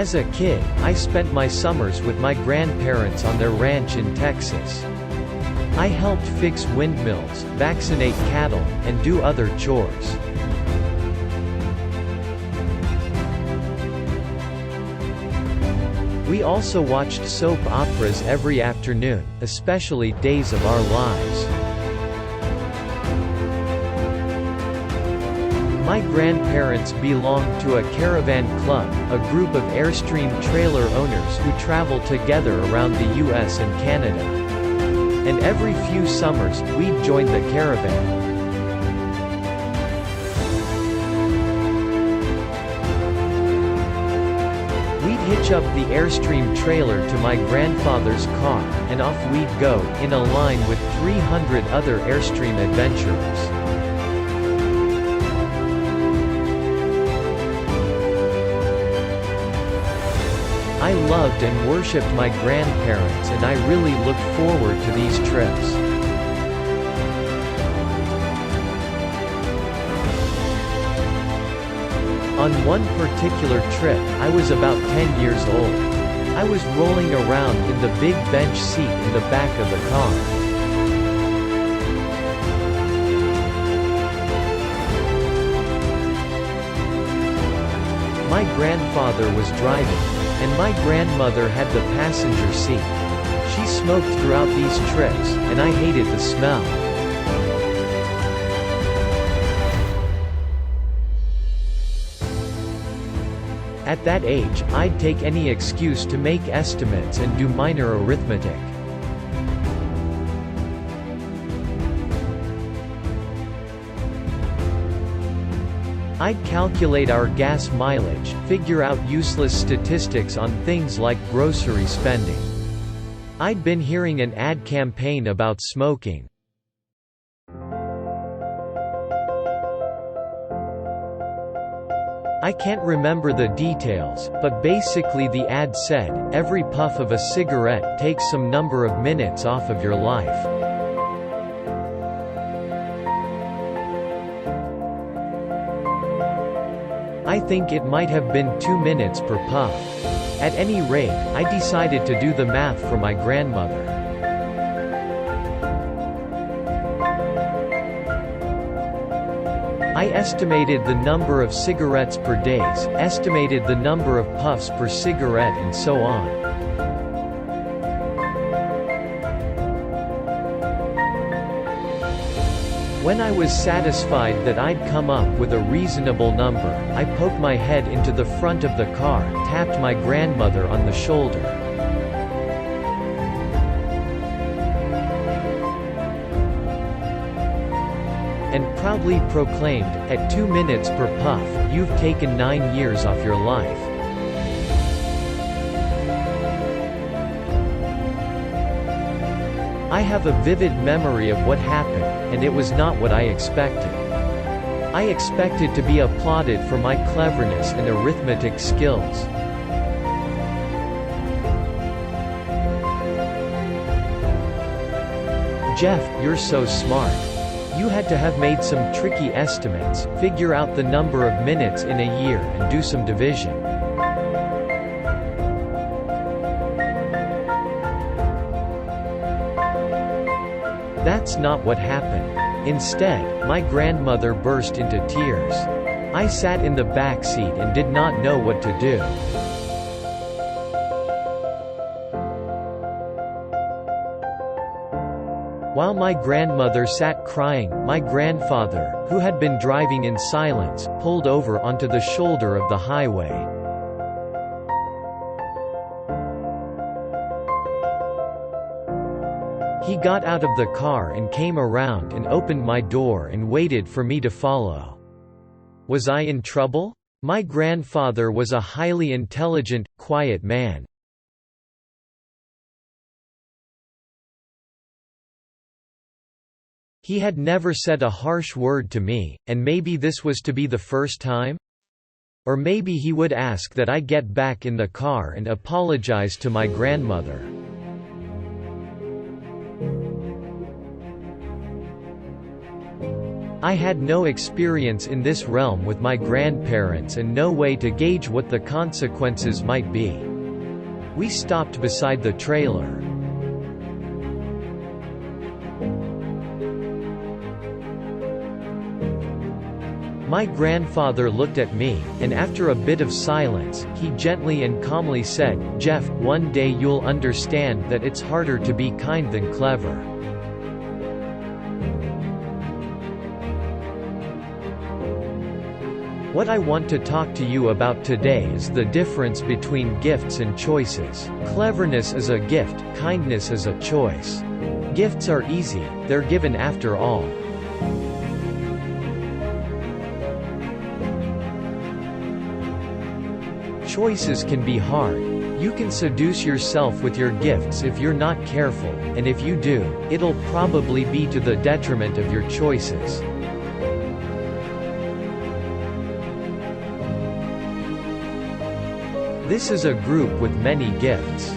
As a kid, I spent my summers with my grandparents on their ranch in Texas. I helped fix windmills, vaccinate cattle, and do other chores. We also watched soap operas every afternoon, especially Days of Our Lives. My grandparents belonged to a Caravan Club, a group of Airstream trailer owners who travel together around the US and Canada. And every few summers, we'd join the caravan. We'd hitch up the Airstream trailer to my grandfather's car, and off we'd go, in a line with 300 other Airstream adventurers. I loved and worshipped my grandparents, and I really looked forward to these trips. On one particular trip, I was about 10 years old. I was rolling around in the big bench seat in the back of the car. My grandfather was driving, and my grandmother had the passenger seat. She smoked throughout these trips, and I hated the smell. At that age, I'd take any excuse to make estimates and do minor arithmetic. I'd calculate our gas mileage, figure out useless statistics on things like grocery spending. I'd been hearing an ad campaign about smoking. I can't remember the details, but basically the ad said, every puff of a cigarette takes some number of minutes off of your life. I think it might have been 2 minutes per puff. At any rate, I decided to do the math for my grandmother. I estimated the number of cigarettes per day, estimated the number of puffs per cigarette, and so on. When I was satisfied that I'd come up with a reasonable number, I poked my head into the front of the car, tapped my grandmother on the shoulder. And proudly proclaimed, at 2 minutes per puff, you've taken 9 years off your life. I have a vivid memory of what happened, and it was not what I expected. I expected to be applauded for my cleverness and arithmetic skills. Jeff, you're so smart. You had to have made some tricky estimates, figure out the number of minutes in a year and do some division. That's not what happened. Instead, my grandmother burst into tears. I sat in the back seat and did not know what to do. While my grandmother sat crying, my grandfather, who had been driving in silence, pulled over onto the shoulder of the highway. He got out of the car and came around and opened my door and waited for me to follow. Was I in trouble? My grandfather was a highly intelligent, quiet man. He had never said a harsh word to me, and maybe this was to be the first time? Or maybe he would ask that I get back in the car and apologize to my grandmother. I had no experience in this realm with my grandparents and no way to gauge what the consequences might be. We stopped beside the trailer. My grandfather looked at me, and after a bit of silence, he gently and calmly said, "Jeff, one day you'll understand that it's harder to be kind than clever." What I want to talk to you about today is the difference between gifts and choices. Cleverness is a gift, kindness is a choice. Gifts are easy, they're given after all. Choices can be hard. You can seduce yourself with your gifts if you're not careful, and if you do, it'll probably be to the detriment of your choices. This is a group with many gifts.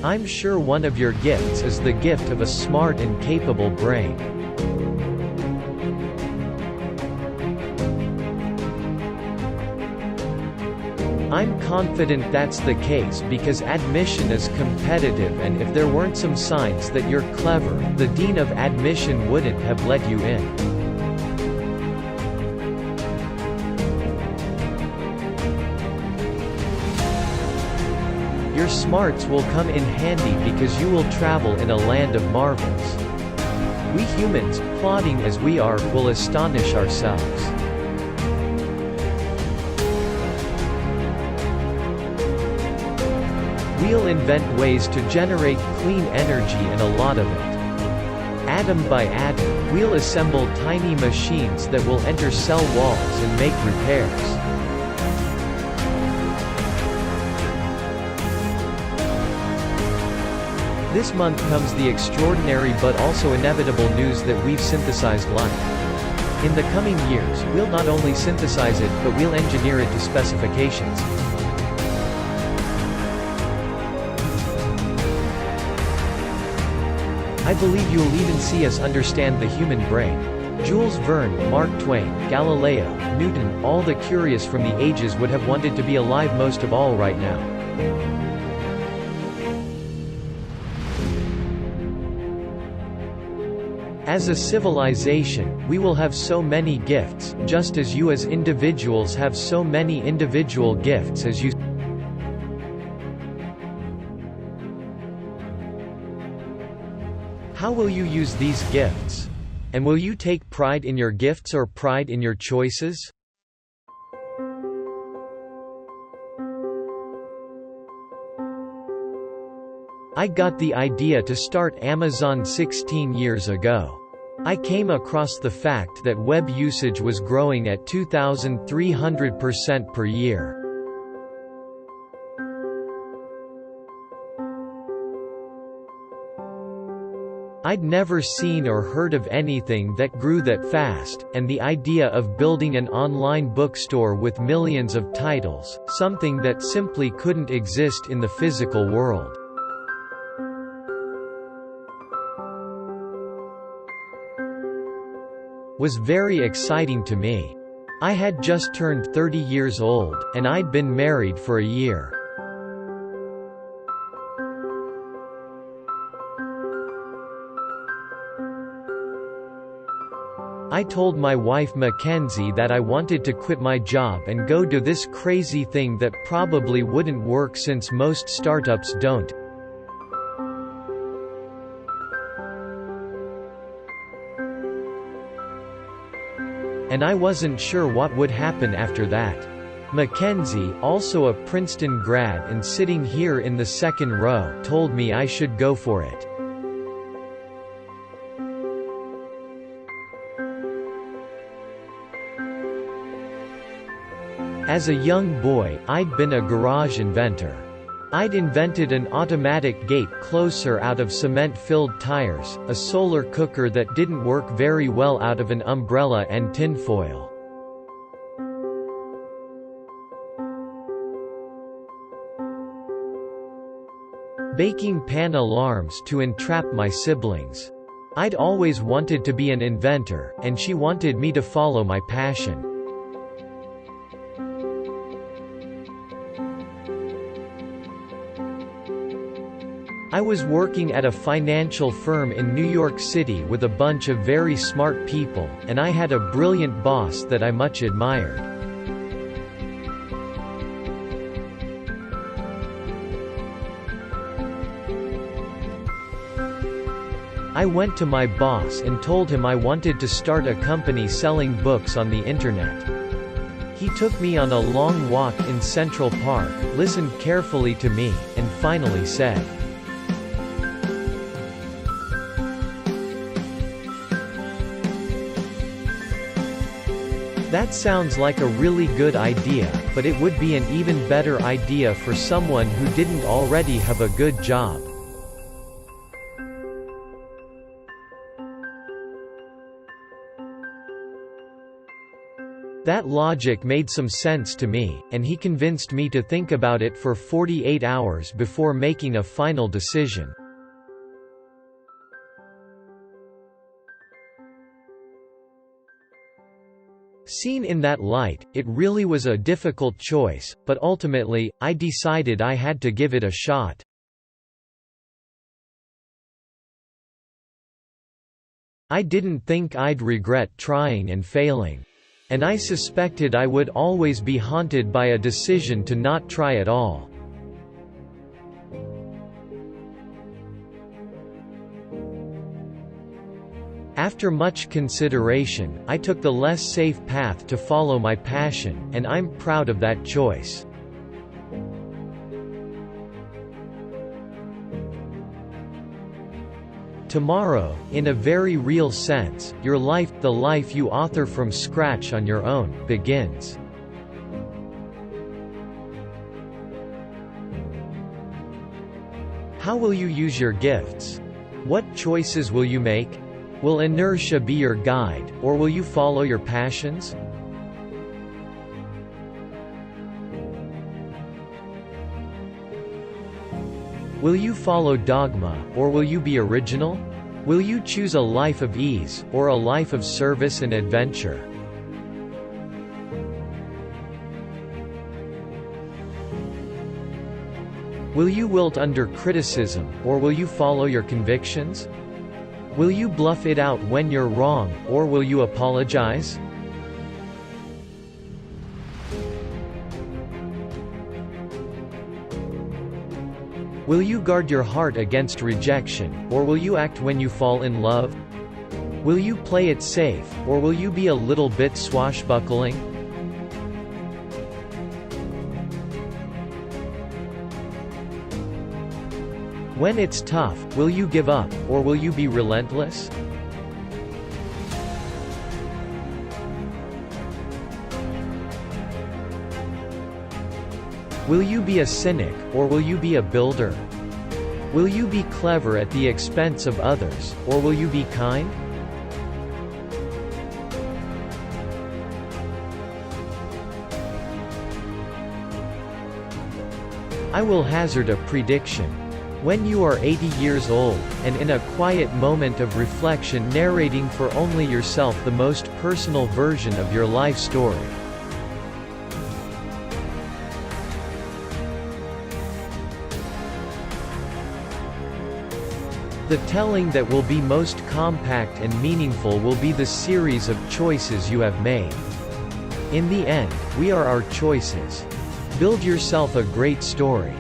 I'm sure one of your gifts is the gift of a smart and capable brain. I'm confident that's the case because admission is competitive, and if there weren't some signs that you're clever, the dean of admission wouldn't have let you in. Your smarts will come in handy because you will travel in a land of marvels. We humans, plodding as we are, will astonish ourselves. We'll invent ways to generate clean energy, and a lot of it. Atom by atom, we'll assemble tiny machines that will enter cell walls and make repairs. This month comes the extraordinary but also inevitable news that we've synthesized life. In the coming years, we'll not only synthesize it, but we'll engineer it to specifications. I believe you'll even see us understand the human brain. Jules Verne, Mark Twain, Galileo, Newton, all the curious from the ages would have wanted to be alive most of all right now. As a civilization, we will have so many gifts, just as you as individuals have so many individual gifts as you. How will you use these gifts? And will you take pride in your gifts or pride in your choices? I got the idea to start Amazon 16 years ago. I came across the fact that web usage was growing at 2,300% per year. I'd never seen or heard of anything that grew that fast, and the idea of building an online bookstore with millions of titles, something that simply couldn't exist in the physical world, was very exciting to me. I had just turned 30 years old, and I'd been married for a year. I told my wife Mackenzie that I wanted to quit my job and go do this crazy thing that probably wouldn't work since most startups don't. And I wasn't sure what would happen after that. Mackenzie, also a Princeton grad and sitting here in the second row, told me I should go for it. As a young boy, I'd been a garage inventor. I'd invented an automatic gate closer out of cement-filled tires, a solar cooker that didn't work very well out of an umbrella and tinfoil. Baking pan alarms to entrap my siblings. I'd always wanted to be an inventor, and she wanted me to follow my passion. I was working at a financial firm in New York City with a bunch of very smart people, and I had a brilliant boss that I much admired. I went to my boss and told him I wanted to start a company selling books on the internet. He took me on a long walk in Central Park, listened carefully to me, and finally said, "That sounds like a really good idea, but it would be an even better idea for someone who didn't already have a good job." That logic made some sense to me, and he convinced me to think about it for 48 hours before making a final decision. Seen in that light, it really was a difficult choice, but ultimately, I decided I had to give it a shot. I didn't think I'd regret trying and failing. And I suspected I would always be haunted by a decision to not try at all. After much consideration, I took the less safe path to follow my passion, and I'm proud of that choice. Tomorrow, in a very real sense, your life, the life you author from scratch on your own, begins. How will you use your gifts? What choices will you make? Will inertia be your guide, or will you follow your passions? Will you follow dogma, or will you be original? Will you choose a life of ease, or a life of service and adventure? Will you wilt under criticism, or will you follow your convictions? Will you bluff it out when you're wrong, or will you apologize? Will you guard your heart against rejection, or will you act when you fall in love? Will you play it safe, or will you be a little bit swashbuckling? When it's tough, will you give up, or will you be relentless? Will you be a cynic, or will you be a builder? Will you be clever at the expense of others, or will you be kind? I will hazard a prediction. When you are 80 years old, and in a quiet moment of reflection narrating for only yourself the most personal version of your life story. The telling that will be most compact and meaningful will be the series of choices you have made. In the end, we are our choices. Build yourself a great story.